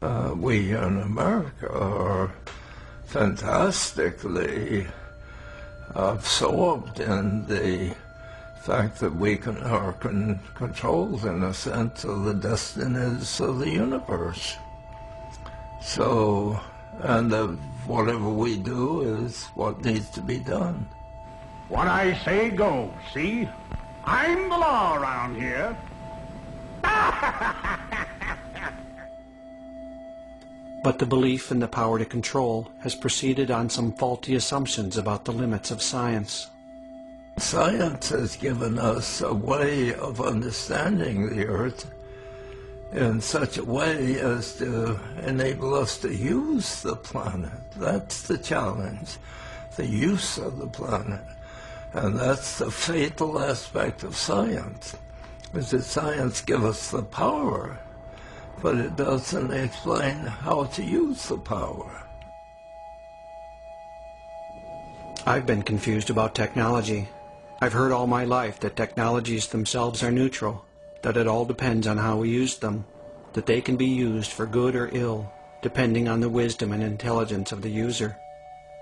We in America are fantastically absorbed in the fact that we are controlled, in a sense, of the destinies of the universe. So, and whatever we do is what needs to be done. What I say goes, see? I'm the law around here. But the belief in the power to control has proceeded on some faulty assumptions about the limits of science. Science has given us a way of understanding the Earth in such a way as to enable us to use the planet. That's the challenge, the use of the planet. And that's the fatal aspect of science, is that science gives us the power, but it doesn't explain how to use the power. I've been confused about technology. I've heard all my life that technologies themselves are neutral, that it all depends on how we use them, that they can be used for good or ill, depending on the wisdom and intelligence of the user.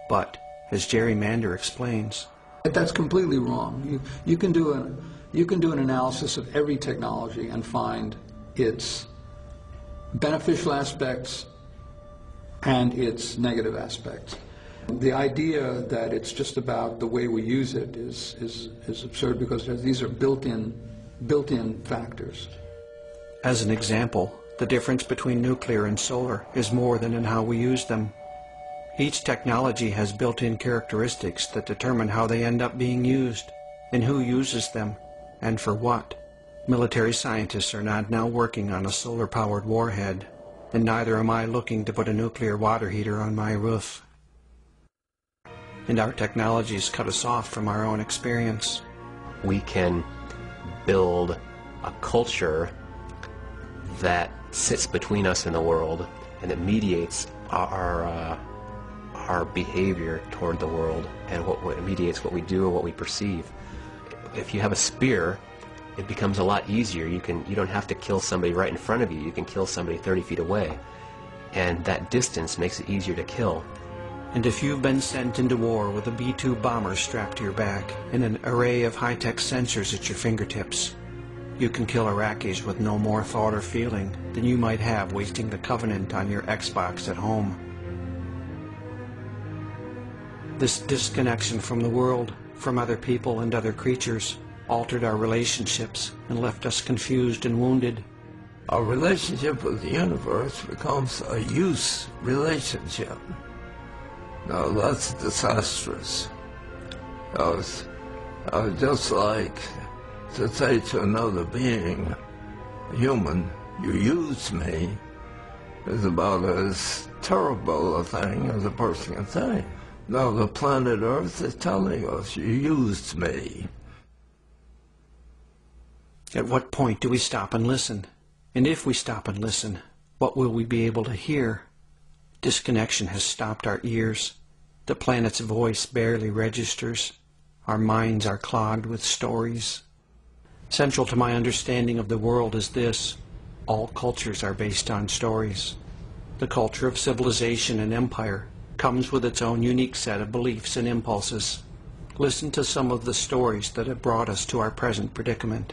But, as Jerry Mander explains, that's completely wrong. You can do an analysis of every technology and find its beneficial aspects and its negative aspects. The idea that it's just about the way we use it is absurd, because these are built-in factors. As an example, the difference between nuclear and solar is more than in how we use them. Each technology has built-in characteristics that determine how they end up being used, and who uses them, and for what. Military scientists are not now working on a solar-powered warhead, and neither am I looking to put a nuclear water heater on my roof. And our technologies cut us off from our own experience. We can build a culture that sits between us and the world, and that mediates our behavior toward the world, and what mediates what we do or what we perceive. If you have a spear, it becomes a lot easier. You don't have to kill somebody right in front of you. You can kill somebody 30 feet away, and that distance makes it easier to kill. And if you've been sent into war with a B-2 bomber strapped to your back and an array of high-tech sensors at your fingertips, you can kill Iraqis with no more thought or feeling than you might have wasting the Covenant on your Xbox at home. This disconnection from the world, from other people and other creatures, altered our relationships and left us confused and wounded. Our relationship with the universe becomes a use relationship. Now that's disastrous. Just like to say to another being, human, you used me, is about as terrible a thing as a person can say. Now the planet Earth is telling us, you used me. At what point do we stop and listen? And if we stop and listen, what will we be able to hear? Disconnection has stopped our ears. The planet's voice barely registers. Our minds are clogged with stories. Central to my understanding of the world is this: all cultures are based on stories. The culture of civilization and empire comes with its own unique set of beliefs and impulses. Listen to some of the stories that have brought us to our present predicament.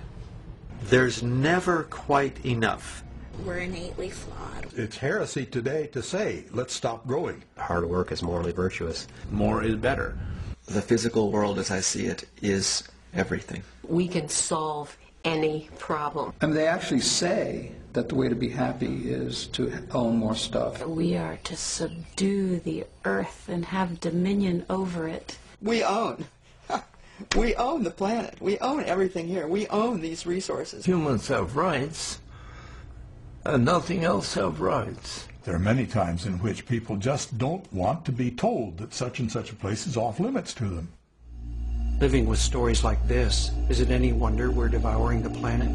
There's never quite enough. We're innately flawed. It's heresy today to say, let's stop growing. Hard work is morally virtuous. More is better. The physical world, as I see it, is everything. We can solve any problem. I mean, they actually say that the way to be happy is to own more stuff. We are to subdue the earth and have dominion over it. We own. We own the planet. We own everything here. We own these resources. Humans have rights, and nothing else have rights. There are many times in which people just don't want to be told that such and such a place is off limits to them. Living with stories like this, is it any wonder we're devouring the planet?